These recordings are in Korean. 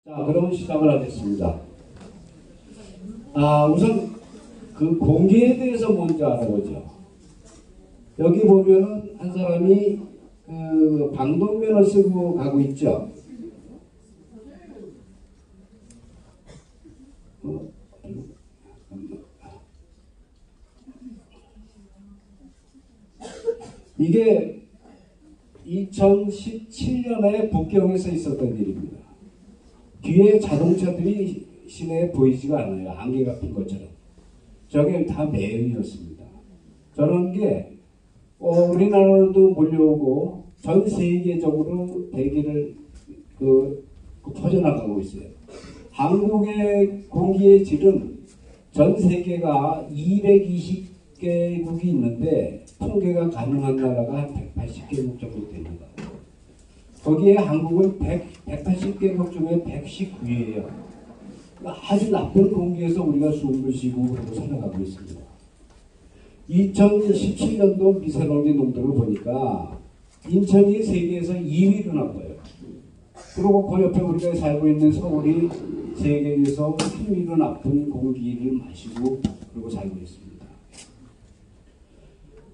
자, 그러면 시작을 하겠습니다. 우선 그 공기에 대해서 먼저 알아보죠. 여기 보면은 한 사람이 그 방독면을 쓰고 가고 있죠. 이게 2017년에 북경에서 있었던 일입니다. 뒤에 자동차들이 시내에 보이지가 않아요. 안개가 핀 것처럼. 저게 다 매연이었습니다. 저런 게 우리나라로도 몰려오고 전 세계적으로 대기를 퍼져나가고 있어요. 한국의 공기의 질은 전 세계가 220개국이 있는데 통계가 가능한 나라가 한 180개국 정도 됩니다. 거기에 한국은 180개국 중에 119위예요. 아주 나쁜 공기에서 우리가 숨을 쉬고 그러고 살아가고 있습니다. 2017년도 미세먼지 농도를 보니까 인천이 세계에서 2위로 나와요. 그리고 그 옆에 우리가 살고 있는 서울이 세계에서 3위로 나쁜 공기를 마시고 그러고 살고 있습니다.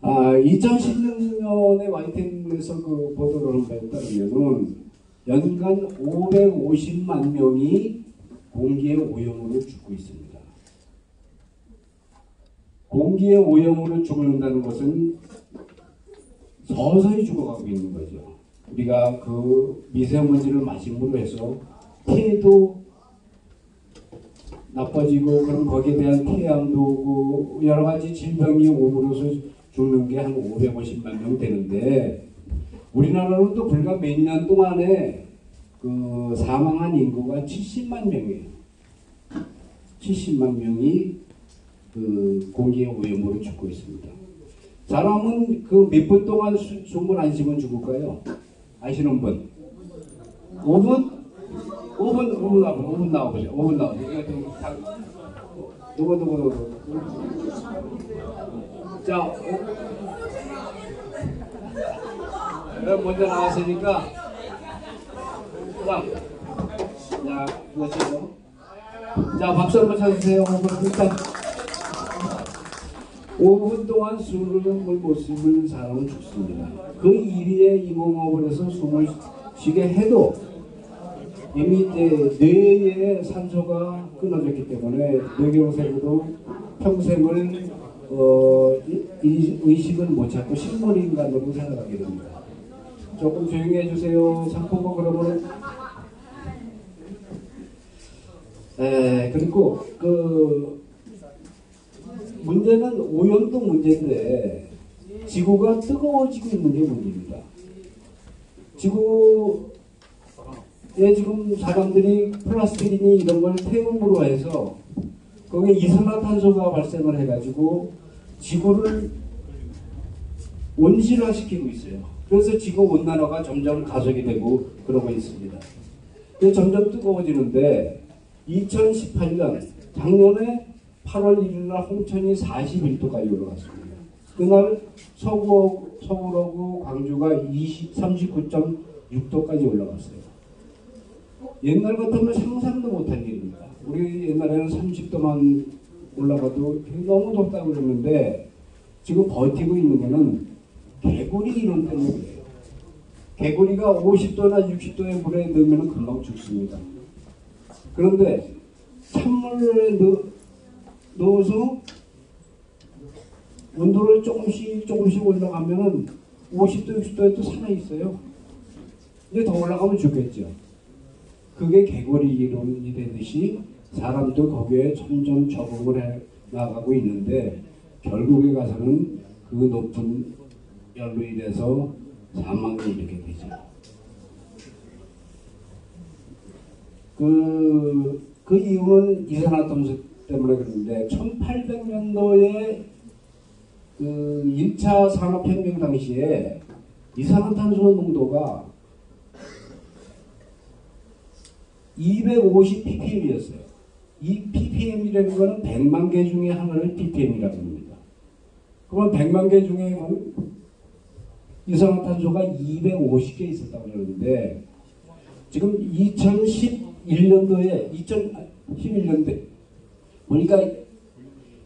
2016년에 YTN에서 그 보도를 한 바에 따르면은 연간 550만 명이 공기의 오염으로 죽고 있습니다. 공기의 오염으로 죽는다는 것은 서서히 죽어가고 있는 거죠. 우리가 그 미세먼지를 마심으로 해서 폐도 나빠지고 그럼 거기에 대한 폐암도 오고 여러 가지 질병이 오므로서 죽는 게 한 550만 명 되는데 우리나라로도 불과 몇 년 동안에 그 사망한 인구가 70만 명이에요. 70만 명이 그 공기의 오염으로 죽고 있습니다. 사람은 그 몇 분 동안 숨을 안 쉬면 죽을까요? 아시는 분? 5분? 5분 나와보세요. 5분 나와보세요. 누구. 자, 그럼 먼저 나왔으니까, 자, 박수 한번 쳐주세요. 5분 일단. 5분 동안 숨을 못 쉬는 사람은 죽습니다. 그 1위에 인공호흡을 해서 숨을 쉬게 해도 이미 뇌에 산소가 끊어졌기 때문에 뇌경색으로 평생을 의식을 못 찾고 식물인간으로 살아가게 됩니다. 조금 조용히 해주세요. 상포고 그러면은 그리고 그 문제는 오염도 문제인데 지구가 뜨거워지고 있는 게 문제입니다. 지구에 지금 사람들이 플라스틱이니 이런 걸 태움으로 해서 거기에 이산화탄소가 발생을 해가지고 지구를 온실화시키고 있어요. 그래서 지구 온난화가 점점 가속이 되고 그러고 있습니다. 점점 뜨거워지는데 2018년 작년에 8월 1일 날 홍천이 41도까지 올라갔습니다. 그날 서울하고 광주가 39.6도까지 올라갔어요. 옛날 같으면 상상도 못한 일입니다. 우리 옛날에는 30도만 올라가도 너무 덥다고 그랬는데 지금 버티고 있는 거는 개구리 이론 때문이에요. 개구리가 50도나 60도의 물에 넣으면 금방 죽습니다. 그런데 찬물에 넣어서 온도를 조금씩 올라가면은 50도, 60도에 또 살아있어요. 이제 더 올라가면 죽겠죠. 그게 개구리 이론이 되듯이 사람도 거기에 점점 적응을 해 나가고 있는데 결국에 가서는 그 높은 열로 인해서 사망을 일으키게 되죠. 그 이유는 이산화탄소 때문에 그런데 1800년도에 그 1차 산업혁명 당시에 이산화탄소 농도가 250ppm이었어요. 이 ppm이라는 거는 100만 개 중에 하나를 ppm이라고 합니다. 그러면 100만 개 중에 이산화탄소가 250개 있었다고 그러는데 지금 2010 2011년도에 2011년도에 보니까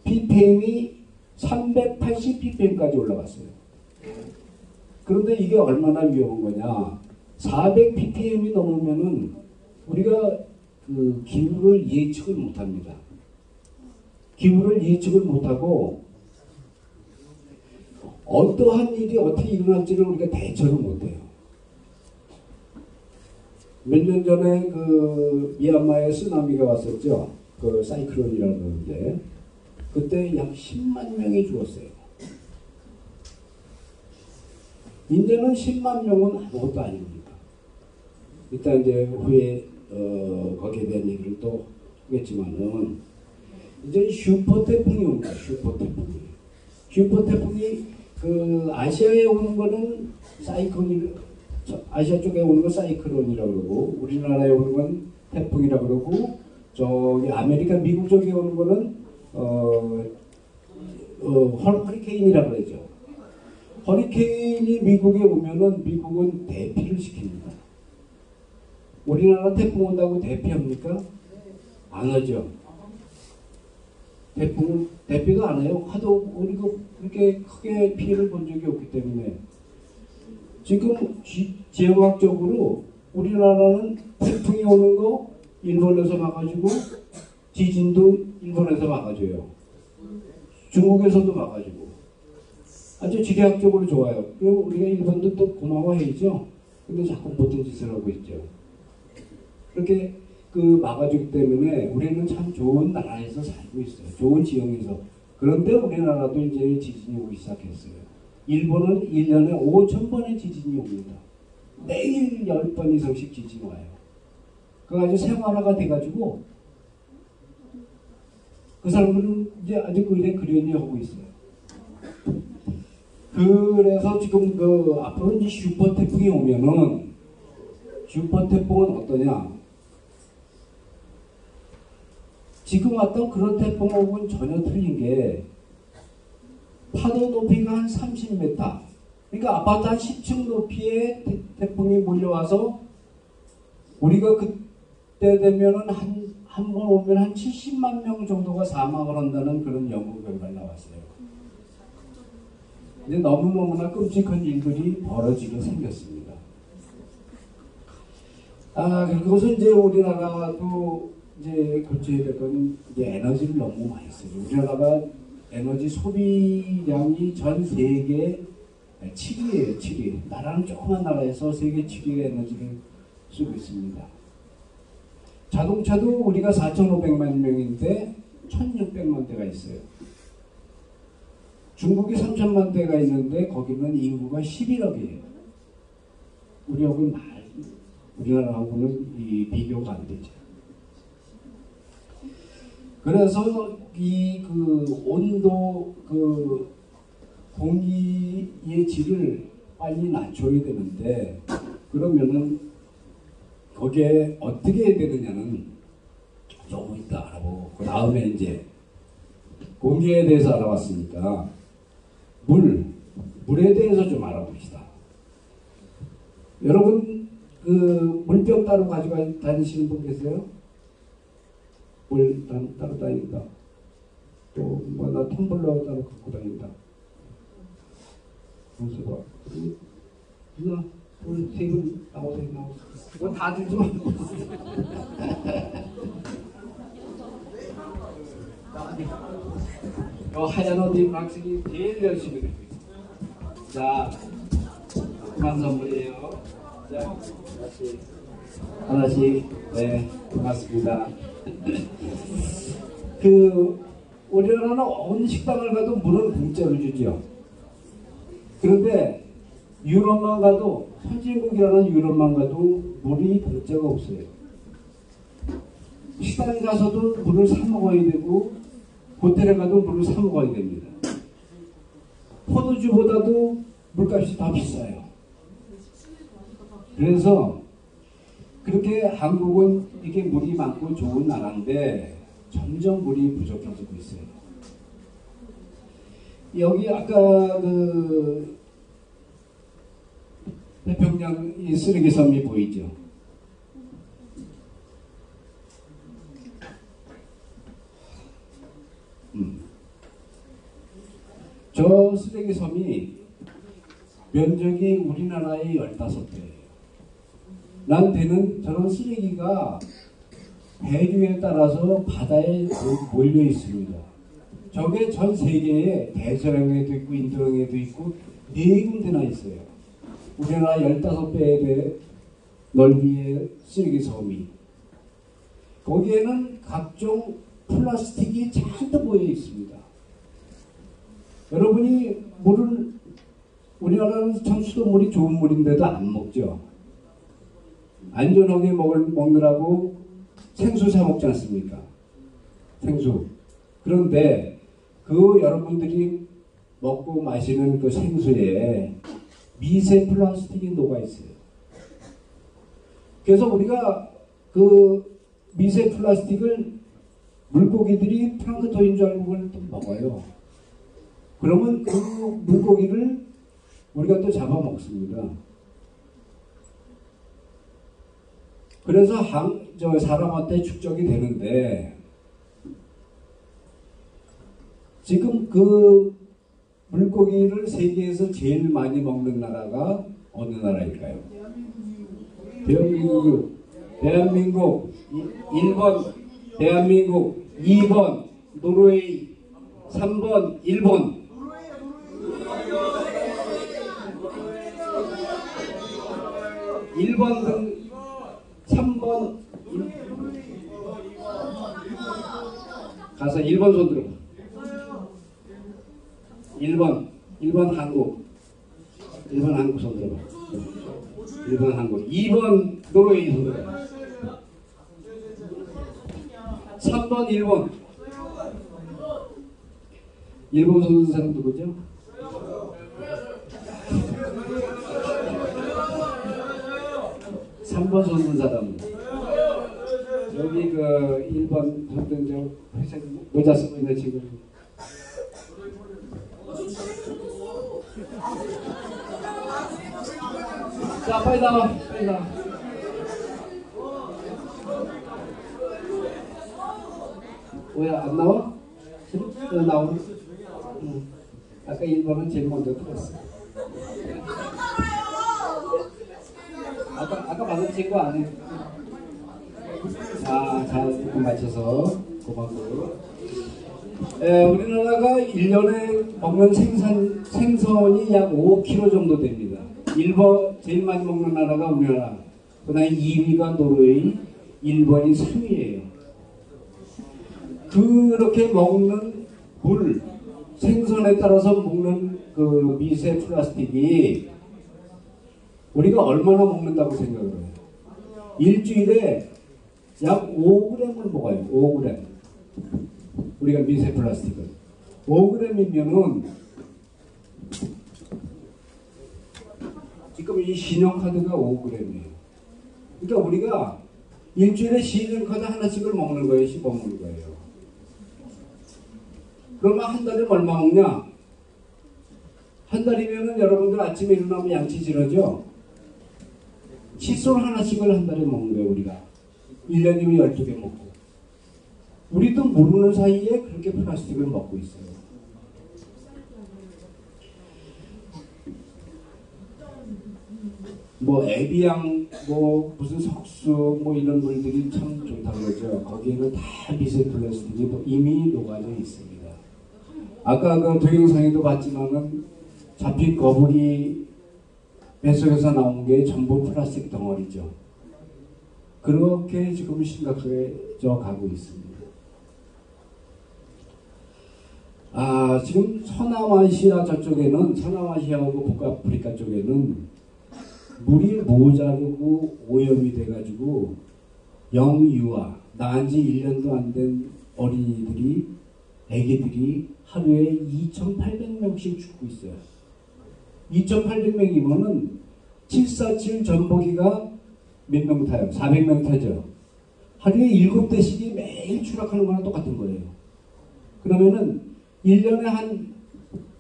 ppm이 380 ppm까지 올라갔어요. 그런데 이게 얼마나 위험한 거냐? 400 ppm이 넘으면은 우리가 그 기후를 예측을 못합니다. 기후를 예측을 못하고 어떠한 일이 어떻게 일어날지를 우리가 대처를 못해요. 몇 년 전에 그 미얀마에 쓰나미가 왔었죠. 그 사이클론이라는 건데 그때 약 10만 명이 죽었어요. 이제는 10만 명은 아무것도 아닙니다. 일단 이제 후에 거기에 대한 얘기를 또 하겠지만은 이제 슈퍼 태풍이 옵니다. 슈퍼 태풍이. 슈퍼 태풍이 그 아시아에 오는 거는 사이클론이, 아시아 쪽에 오는 건 사이클론이라고 그러고 우리나라에 오는 건 태풍이라고 그러고 저기 아메리카 미국 쪽에 오는 거는 허리케인이라고 그러죠. 허리케인이 미국에 오면은 미국은 대피를 시킵니다. 우리나라 태풍 온다고 대피합니까? 안 하죠. 태풍은 대피도 안 해요. 하도 우리가 그렇게 크게 피해를 본 적이 없기 때문에 지금 지역학적으로 우리나라는 태풍이 오는 거 일본에서 막아주고 지진도 일본에서 막아줘요. 중국에서도 막아주고 아주 지리학적으로 좋아요. 그리고 우리가 일본도 또 고마워해야죠. 근데 자꾸 못된 짓을 하고 있죠. 그렇게 그 막아주기 때문에 우리는 참 좋은 나라에서 살고 있어요. 좋은 지형에서. 그런데 우리나라도 이제 지진이 오기 시작했어요. 일본은 1년에 5,000번의 지진이 옵니다. 매일 10번 이상씩 지진이 와요. 그거 아주 생활화가 돼가지고 그 사람들은 이제 아주 그 일에 그려니 하고 있어요. 그래서 지금 그 앞으로 이제 슈퍼 태풍이 오면은 슈퍼 태풍은 어떠냐? 지금 왔던 그런 태풍하고는 전혀 틀린 게 파도 높이가 한 30m. 그러니까 아파트 한 10층 높이의 태풍이 몰려와서 우리가 그때 되면은 한 번 오면 한 70만 명 정도가 사망을 한다는 그런 연구 결과가 나왔어요. 이제 너무너무나 끔찍한 일들이 벌어지게 생겼습니다. 그것은 이제 우리나라도 이제 고쳐야 될 건 이제 에너지를 너무 많이 쓰죠. 우리나라가 에너지 소비량이 전 세계 7위예요. 7위. 나라는 조그만 나라에서 세계 7위의 에너지를 쓰고 있습니다. 자동차도 우리가 4,500만 명인데 1,600만 대가 있어요. 중국이 3,000만 대가 있는데 거기는 인구가 11억이에요. 우리나라하고는 비교가 안 되죠. 그래서 이 그 온도 그 공기의 질을 빨리 낮춰야 되는데 그러면은 거기에 어떻게 해야 되느냐는 조금 이따 알아보고 그 다음에 이제 공기에 대해서 알아봤으니까 물에 대해서 좀 알아봅시다. 여러분 그 물병 따로 가지고 다니시는 분 계세요? 물 따로 다닌다. 또 뭐 나 텀블러 따로 갖고 다닌다. 그래서 봐. 누나 오늘 세 분 나오세요. 이거 다 들지 말고. 요 하얀 옷 입은 학생이 제일 열심히 듣고 있어요. 자, 그만 선물이에요. 자, 하나씩. 네, 고맙습니다. 우리나라는 어느 식당을 가도 물은 공짜로 주죠. 그런데 유럽만 가도, 선진국이라는 유럽만 가도 물이 공짜가 없어요. 식당에 가서도 물을 사 먹어야 되고 호텔에 가도 물을 사 먹어야 됩니다. 포도주보다도 물값이 더 비싸요. 그래서 그렇게 한국은 이렇게 물이 많고 좋은 나라인데 점점 물이 부족해지고 있어요. 여기 아까 그 태평양 이 쓰레기 섬이 보이죠? 저 쓰레기 섬이 면적이 우리나라의 15배예요. 난 배는 저런 쓰레기가 배류에 따라서 바다에 몰려 있습니다. 저게 전 세계에 대서양에도 있고 인도양에도 있고 4군데나 있어요. 우리나라 15배의 넓이의 쓰레기 섬이. 거기에는 각종 플라스틱이 잔뜩 모여 있습니다. 여러분이 물을, 우리나라는 참 수돗물이 좋은 물인데도 안 먹죠. 안전하게 먹느라고 생수 사 먹지 않습니까? 생수. 그런데 그 여러분들이 먹고 마시는 그 생수에 미세 플라스틱이 녹아 있어요. 그래서 우리가 그 미세 플라스틱을 물고기들이 플랑크톤인 줄 알고 그걸 또 먹어요. 그러면 그 물고기를 우리가 또 잡아먹습니다. 그래서 사람한테 축적이 되는데 지금 그 물고기를 세계에서 제일 많이 먹는 나라가 어느 나라일까요? 대한민국 1번 대한민국, 2번 노르웨이, 3번 일본. 일본 등 3번 가서 1번 손 들어. 1번 한국. 1번 한국 손 들어봐. 1번 한국. 2번 노르웨이 손 들어봐. 3번 일본. 일본 선수 사람 누구죠? 삼번 손는 사람. 여기 그 1번 손든 저 회색 모자 쓰고 있는 친구. 자, 빨리 나와. 빨리 나와. 왜 안 나와? 왜 나오니? 아까 1번은 제일 먼저 들었어. 아까 받은 친구 안 해. 잘 조금 맞춰서 고맙고. 우리나라가 1년에 먹는 생선이 약 5kg 정도 됩니다. 1번 제일 많이 먹는 나라가 우리나라. 그 다음에 2위가 노르웨이, 1번이 3위예요. 그렇게 먹는 물, 생선에 따라서 먹는 그 미세 플라스틱이 우리가 얼마나 먹는다고 생각을 해요? 일주일에 약 5g을 먹어요. 5g. 우리가 미세 플라스틱을. 5g이면은 지금 이 신용카드가 5g이에요. 그러니까 우리가 일주일에 신용카드 하나씩을 먹는 거예요. 씹어먹는 거예요. 그러면 한 달에 얼마 먹냐? 한 달이면은 여러분들 아침에 일어나면 양치 지르죠? 칫솔 하나씩을 한 달에 먹는 거예요, 우리가. 1년이면 12개 먹고. 우리도 모르는 사이에 그렇게 플라스틱을 먹고 있어요. 뭐 에비앙, 뭐 무슨 석수, 뭐 이런 물들이 참 좋다는 거죠. 거기에는 다 미세 플라스틱이 이미 녹아져 있습니다. 아까 그 동영상에도 봤지만은 잡힌 거북이 뱃속에서 나온 게 전부 플라스틱 덩어리죠. 그렇게 지금 심각해져 가고 있습니다. 지금 서남아시아 저쪽에는, 서남아시아하고 북아프리카 쪽에는 물이 모자르고 오염이 돼가지고 영유아, 낳은 지 1년도 안 된 어린이들이, 애기들이 하루에 2,800명씩 죽고 있어요. 2,800명이면은 747 전보기가 몇 명 타요? 400명 타죠. 하루에 7대씩이 매일 추락하는 거랑 똑같은 거예요. 그러면은 1년에 한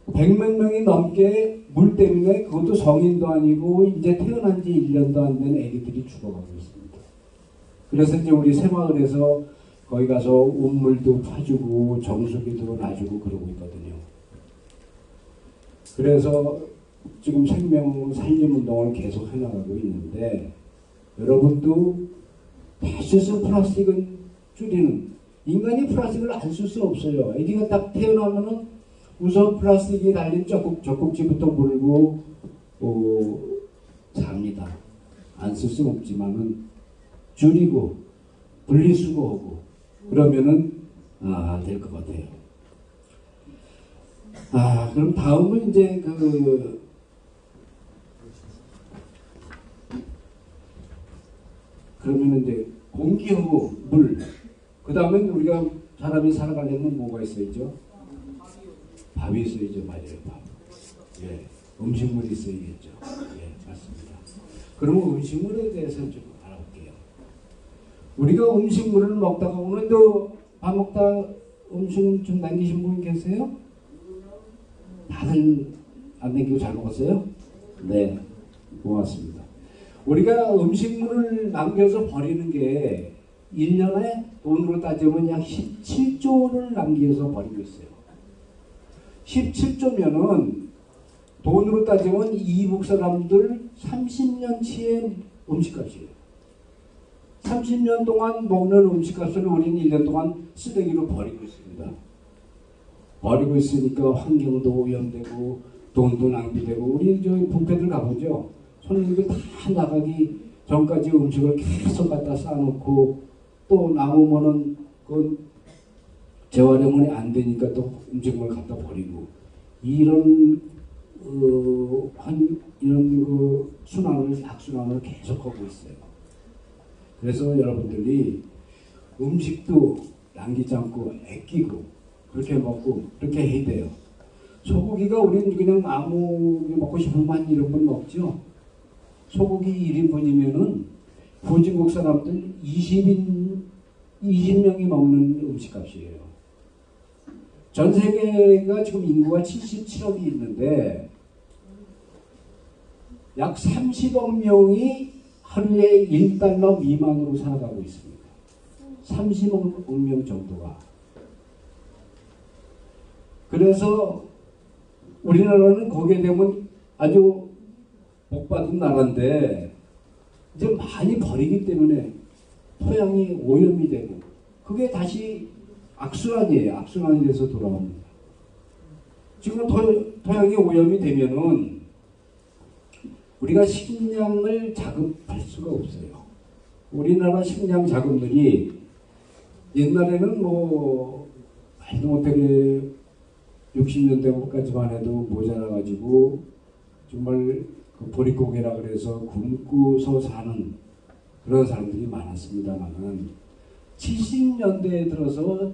100몇 명이 넘게 물 때문에, 그것도 성인도 아니고 이제 태어난 지 1년도 안 된 애기들이 죽어가고 있습니다. 그래서 이제 우리 새마을에서 거기 가서 운물도 파주고 정수기도 놔주고 그러고 있거든요. 그래서 지금 생명 살림 운동을 계속 해나가고 있는데 여러분도 배수성 플라스틱은 줄이는 인간이 플라스틱을 안 쓸 수 없어요. 애기가 딱 태어나면은 우선 플라스틱이 달린 젖꼭지부터 물고 삽니다. 안 쓸 수는 없지만은 줄이고 분리수거하고 그러면은 될 것 같아요. 그럼 다음은 이제 그러면은 이제 공기하고 물. 그 다음에 우리가 사람이 살아가려면 뭐가 있어야죠? 밥이 있어야죠. 맞아요. 밥. 예. 음식물이 있어야겠죠. 예, 맞습니다. 그러면 음식물에 대해서 좀 알아볼게요. 우리가 음식물을 먹다가 오늘도 밥 먹다 음식물 좀 남기신 분 계세요? 다들 안 남기고 잘 먹었어요? 네. 고맙습니다. 우리가 음식물을 남겨서 버리는 게 1년에 돈으로 따지면 약 17조를 남겨서 버리고 있어요. 17조면은 돈으로 따지면 이북 사람들 30년치의 음식값이에요. 30년 동안 먹는 음식값을 우리는 1년 동안 쓰레기로 버리고 있습니다. 버리고 있으니까 환경도 오염되고 돈도 낭비되고 우리 저기 뷔페들 가보죠. 손님들 다 나가기 전까지 음식을 계속 갖다 쌓아놓고 또 남으면은 그 재활용이 안 되니까 또 음식물 갖다 버리고 이런 악순환을 계속하고 있어요. 그래서 여러분들이 음식도 남기지 않고 아끼고 그렇게 먹고 그렇게 해야 돼요. 소고기가 우리는 그냥 아무 먹고 싶으면 이런 분 먹죠. 소고기 1인분이면은 후진국 사람들 20명이 먹는 음식값이에요. 전 세계가 지금 인구가 77억이 있는데 약 30억 명이 하루에 1달러 미만으로 살아가고 있습니다. 30억 명 정도가. 그래서 우리나라는 거기에 되면 아주 복받은 나라인데 이제 많이 버리기 때문에 토양이 오염이 되고 그게 다시 악순환이에요. 악순환이 돼서 돌아옵니다. 지금 토양이 오염이 되면은 우리가 식량을 자급할 수가 없어요. 우리나라 식량 자급률이 옛날에는 뭐 말도 못하게 60년대까지만 해도 모자라가지고 정말 그 보릿고개라 그래서 굶고서 사는 그런 사람들이 많았습니다만은 70년대에 들어서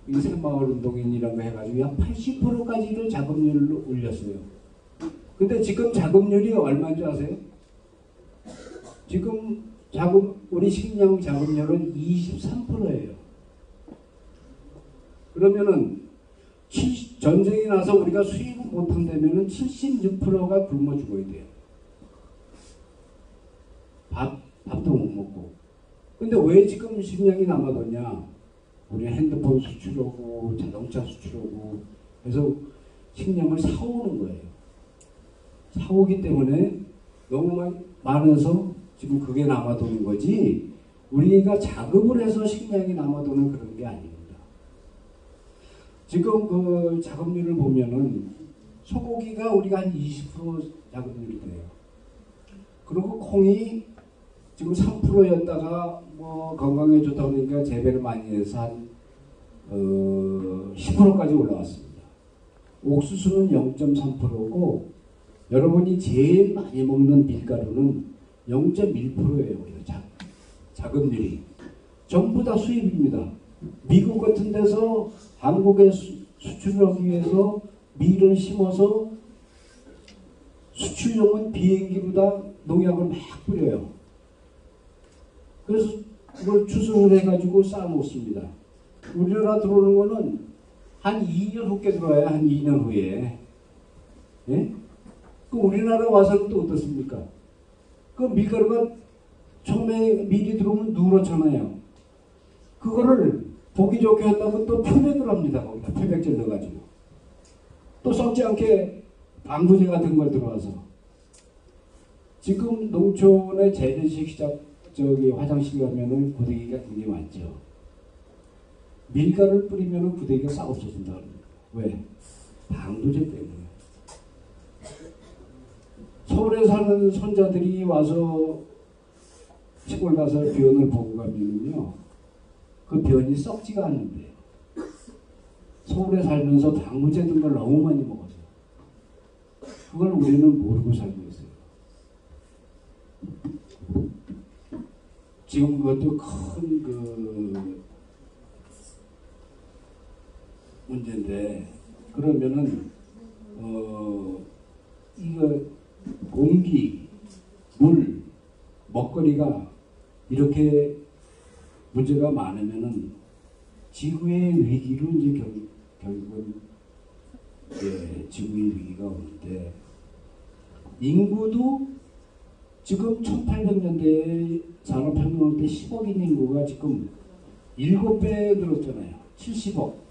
이 새마을 운동인 이런 거 해가지고 약 80%까지를 자급률을 올렸어요. 근데 지금 자급률이 얼마인 줄 아세요? 지금 우리 식량 자급률은 23%예요. 그러면은 전쟁이 나서 우리가 수입을 못한다면은 76%가 굶어 죽어야 돼요. 밥도 못 먹고. 근데 왜 지금 식량이 남아도냐? 우리 핸드폰 수출하고 자동차 수출하고 해서 식량을 사오는 거예요. 사오기 때문에 너무 많아서 지금 그게 남아도는 거지 우리가 자급을 해서 식량이 남아도는 그런 게 아닙니다. 지금 그 자급률을 보면은 소고기가 우리가 한 20% 자급률이 돼요. 그리고 콩이 지금 3%였다가 뭐 건강에 좋다고 그러니까 재배를 많이 해서 한 10%까지 올라왔습니다. 옥수수는 0.3%고 여러분이 제일 많이 먹는 밀가루는 0.1%예요. 자급률이. 전부 다 수입입니다. 미국 같은 데서 한국에 수출하기 위해서 밀을 심어서 수출용은 비행기보다 농약을 막 뿌려요. 그래서 그걸 추수를 해가지고 쌓아놓습니다. 우리나라 들어오는 거는 한 2년 후께 들어와요. 한 2년 후에. 예? 그 우리나라 와서는 또 어떻습니까? 그 밀가루가 처음에 밀이 들어오면 누렇잖아요. 그거를 보기 좋게 한다고 또 표백을 합니다. 거기다 표백제 넣어가지고 또 썩지 않게 방부제 같은 걸 들어와서 지금 농촌의 재래식 시작 저기 화장실 가면은 고데기가 굉장히 많죠. 밀가루를 뿌리면은 고데기가 싹 없어진다. 왜? 방부제 때문에. 서울에 사는 손자들이 와서 시골 가서 변을 보고 가면은요, 그 변이 썩지가 않는데 서울에 살면서 방부제 든 걸 너무 많이 먹어서 그걸 우리는 모르고 살고 있어요. 지금 그것도 큰 그 문제인데, 그러면은 이거 공기, 물, 먹거리가 이렇게 문제가 많으면은 지구의 위기로 이제 결국은 지구의 위기가 오는데, 인구도 지금 1800년대에 산업혁명 때 10억인 인구가 지금 7배 늘었잖아요. 70억.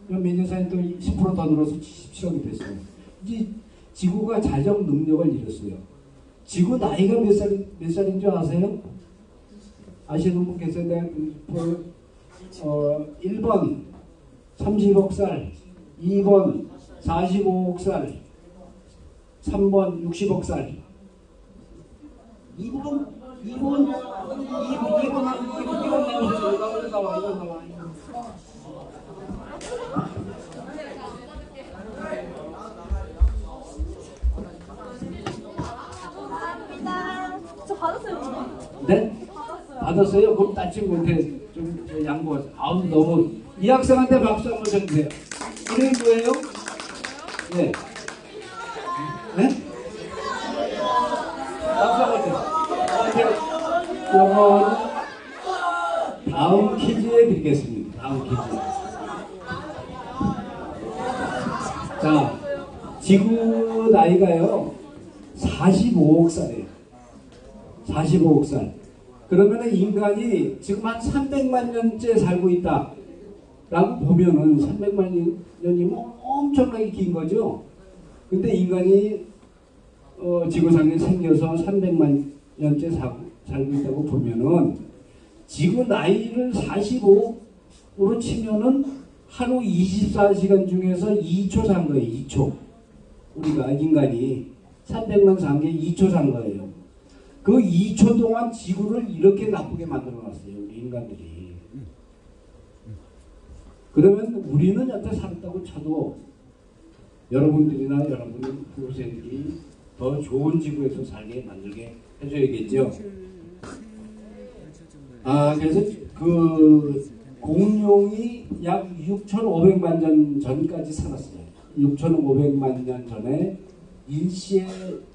몇 년 사이에 또 10% 더 늘어서 77억이 됐어요. 이제 지구가 자정 능력을 잃었어요. 지구 나이가 몇 살인 줄 아세요? 아시는 분 계세요? 내가 1번 30억 살, 2번 45억 살, 3번 60억 살. 2번 나와. 저 받았어요. 네? 받았어요? 그럼 딴 친구한테 좀 양보하세요. 아우, 너무. 이 학생한테 박수 한번 쳐주세요. 이름이 뭐예요? 네. 네? 박수 한번 쳐주세요. 이거는 다음 퀴즈에 드리겠습니다. 다음 퀴즈. 자, 지구 나이가요, 45억 살이에요. 45억 살. 그러면 인간이 지금 한 300만 년째 살고 있다 라고 보면은 300만 년이면 엄청나게 긴 거죠. 근데 인간이 지구상에 생겨서 300만 년째 살고 있다고 보면은 지구 나이를 45로 치면은 하루 24시간 중에서 2초 산 거예요. 2초. 우리가 인간이 300만 산 게 2초 산 거예요. 그 2초 동안 지구를 이렇게 나쁘게 만들어 놨어요. 우리 인간들이. 그러면 우리는 여태 살았다고 쳐도 여러분들이나 여러분의 후세들이 더 좋은 지구에서 살게 만들게 해줘야겠죠. 그래서 그 공룡이 약 6,500만 년 전까지 살았어요. 6,500만 년 전에 일시에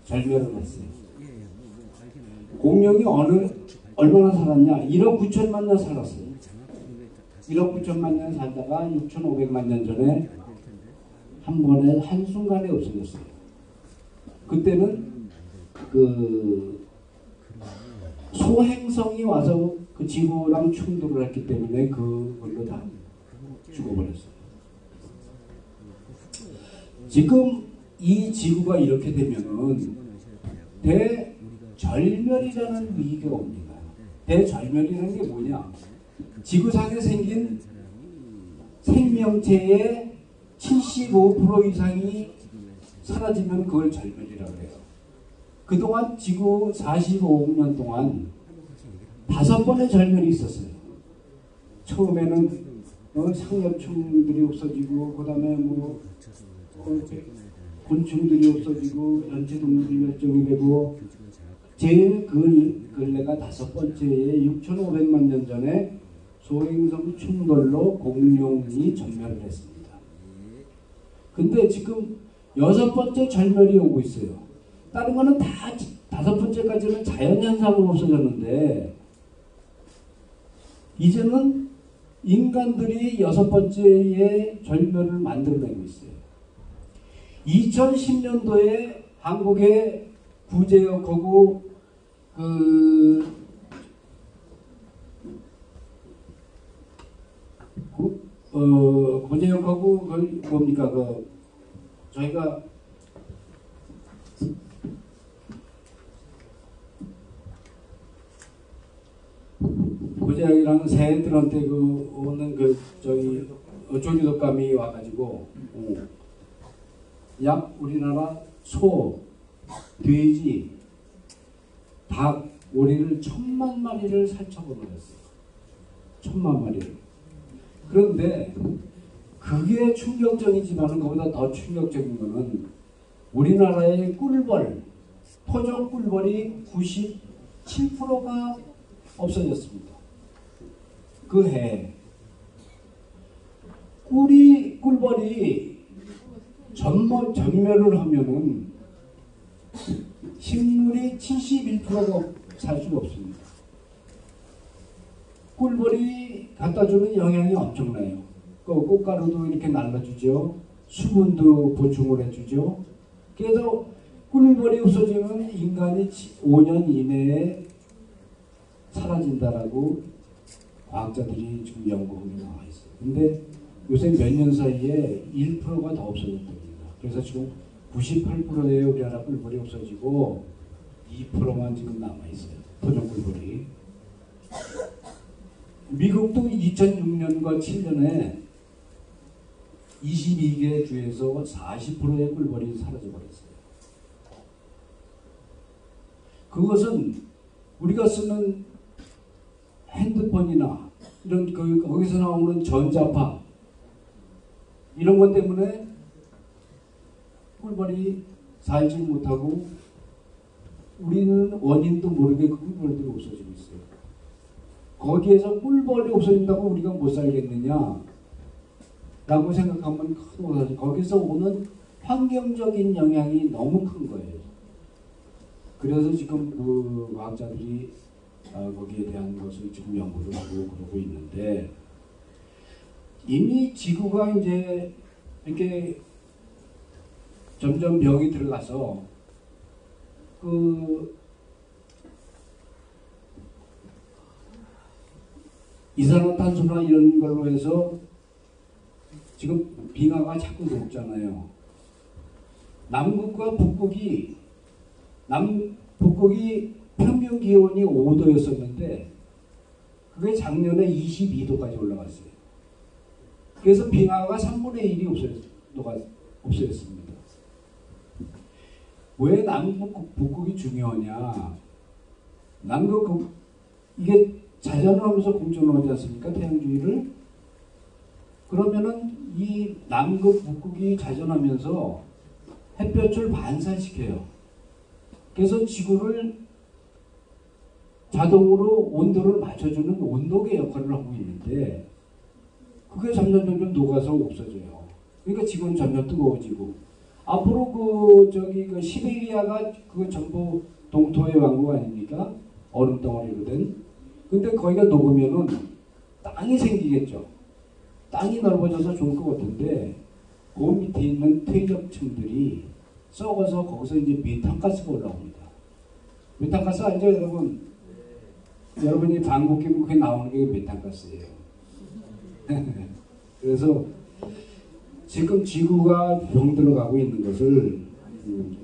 절멸을 했어요. 공룡이 얼마나 살았냐? 1억 9천만 년 살았어요. 1억 9천만 년 살다가 6,500만 년 전에 한 번에 한순간에 없어졌어요. 그때는 그 소행성이 와서 그 지구랑 충돌을 했기 때문에 그걸로 다 죽어버렸어요. 지금 이 지구가 이렇게 되면은 대절멸이라는 위기가 옵니다. 대절멸이라는 게 뭐냐? 지구상에 생긴 생명체의 75% 이상이 사라지면 그걸 절멸이라고 해요. 그동안 지구 45억 년 동안 5번의 절멸이 있었어요. 처음에는 상엽충들이 없어지고, 그 다음에 곤충들이 없어지고, 연체동물이 멸종이 되고, 제일 근래가 5번째에 6,500만 년 전에 소행성 충돌로 공룡이 전멸을 했습니다. 근데 지금 6번째 절멸이 오고 있어요. 다른 거는 다 5번째까지는 자연현상으로 없어졌는데, 이제는 인간들이 6번째의 절멸을 만들어내고 있어요. 2010년도에 한국의 구제역하고 문제역하고 그 뭡니까 그 저희가 고재학이라는 새들한테 그 오는 그 저기 조류독감이 와가지고 약 우리나라 소, 돼지, 닭, 오리를 1000만 마리를 살처분을 했어요. 1000만 마리를. 그런데 그게 충격적이지만 그보다 더 충격적인 거는 우리나라의 꿀벌, 토종 꿀벌이 97%가 없어졌습니다. 그 해 꿀벌이 전멸을 하면은 식물이 71%가 살 수가 없습니다. 꿀벌이 갖다 주는 영향이 엄청나요. 그 꽃가루도 이렇게 날라주죠. 수분도 보충을 해주죠. 그래서 꿀벌이 없어지면 인간이 5년 이내에 사라진다라고 과학자들이 지금 연구하는 게 나와 있어요. 근데 요새 몇 년 사이에 1%가 더 없어졌답니다. 그래서 지금 98%의 우리나라 꿀벌이 없어지고 2%만 지금 남아있어요. 토종 꿀벌이. 미국도 2006년과 7년에 22개 주에서 40%의 꿀벌이 사라져버렸어요. 그것은 우리가 쓰는 핸드폰이나 이런 거기서 나오는 전자파 이런 것 때문에 꿀벌이 살지 못하고 우리는 원인도 모르게 그 꿀벌들이 없어지고 있어요. 거기에서 꿀벌이 없어진다고 우리가 못 살겠느냐 라고 생각하면 큰 오산이 거기서 오는 환경적인 영향이 너무 큰 거예요. 그래서 지금 그 과학자들이 거기에 대한 것을 지금 연구를 하고 그러고 있는데 이미 지구가 이제 이렇게 점점 병이 들어가서 그 이산화탄소나 이런 걸로 해서 지금 빙하가 자꾸 녹잖아요. 북극이 평균 기온이 5도였었는데 그게 작년에 22도까지 올라갔어요. 그래서 빙하가 3분의 1이 없어졌습니다. 왜 남극, 북극이 중요하냐? 이게 자전하면서 공존하지 않습니까? 태양주위를. 그러면은 이 남극, 북극이 자전하면서 햇볕을 반사시켜요. 그래서 지구를 자동으로 온도를 맞춰주는 온도계 역할을 하고 있는데 그게 점점 녹아서 없어져요. 그러니까 지구는 점점 뜨거워지고 앞으로 그 시베리아가 그 전부 동토의 왕국 아닙니까? 얼음 덩어리로 된. 근데 거기가 녹으면은 땅이 생기겠죠. 땅이 넓어져서 좋을 것 같은데 그 밑에 있는 퇴적층들이 썩어서 거기서 이제 메탄가스가 올라옵니다. 메탄가스 알죠, 여러분? 여러분이 방귀 끼면 그게 나오는 게 메탄가스예요. 그래서 지금 지구가 병들어가고 있는 것을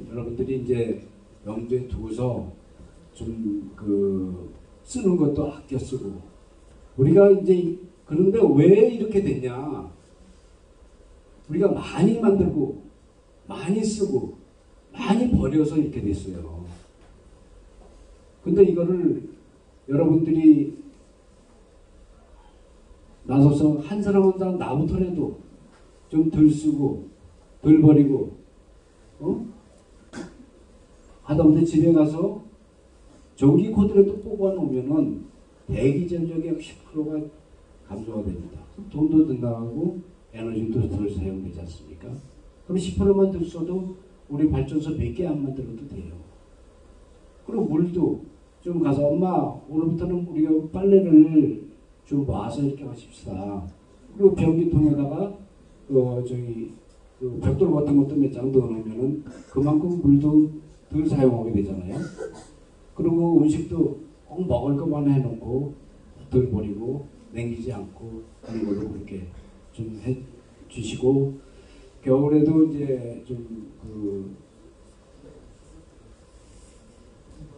여러분들이 이제 염두에 두고서 좀 쓰는 것도 아껴 쓰고 우리가 이제 그런데 왜 이렇게 됐냐? 우리가 많이 만들고 많이 쓰고 많이 버려서 이렇게 됐어요. 근데 이거를 여러분들이 나서서 한 사람 한 사람 나부터라도 좀 덜 쓰고 덜 버리고 하다못해 집에 가서 전기 코드라도 뽑아 놓으면은 대기 전력의 10%가 감소가 됩니다. 돈도 더 나가고 에너지도 덜 사용되지 않습니까? 그럼 10%만 더 써도 우리 발전소 100개 안 만들어도 돼요. 그리고 물도 좀 가서 엄마 오늘부터는 우리가 빨래를 좀 모아서 이렇게 하십시다. 그리고 변기통에다가 벽돌 같은 것도 몇 장 넣어놓으면은 그만큼 물도 덜 사용하게 되잖아요. 그리고 음식도 꼭 먹을 것만 해놓고 덜 버리고 남기지 않고 하는 걸로 그렇게 좀 해주시고 겨울에도 이제 좀 그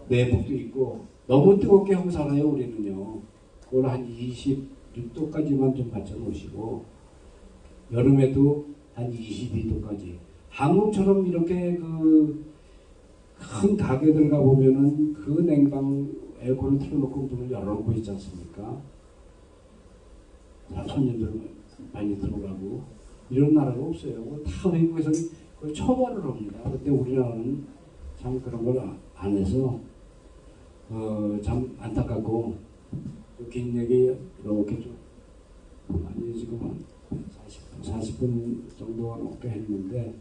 내복도 있고 너무 뜨겁게 하고 살아요 우리는요. 그걸 한 26도까지만 좀 맞춰 놓으시고 여름에도 한 22도까지. 한국처럼 이렇게 그 큰 가게들 가 보면은 그 냉방 에어컨을 틀어놓고 문을 열어놓고 있지 않습니까? 손님들 많이 들어가고 이런 나라가 없어요. 다 외국에서는 그걸 처벌을 합니다. 근데 우리나라는 참 그런 걸 안 해서 참 안타깝고 긴 얘기 이렇게 좀 아니 지금 한 40분 정도가 넘게 했는데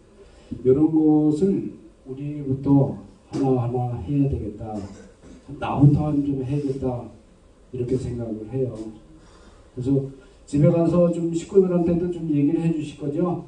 이런 것을 우리부터 하나하나 해야 되겠다. 나부터 좀 해야겠다. 이렇게 생각을 해요. 그래서 집에 가서 좀 식구들한테도 좀 얘기를 해 주실 거죠?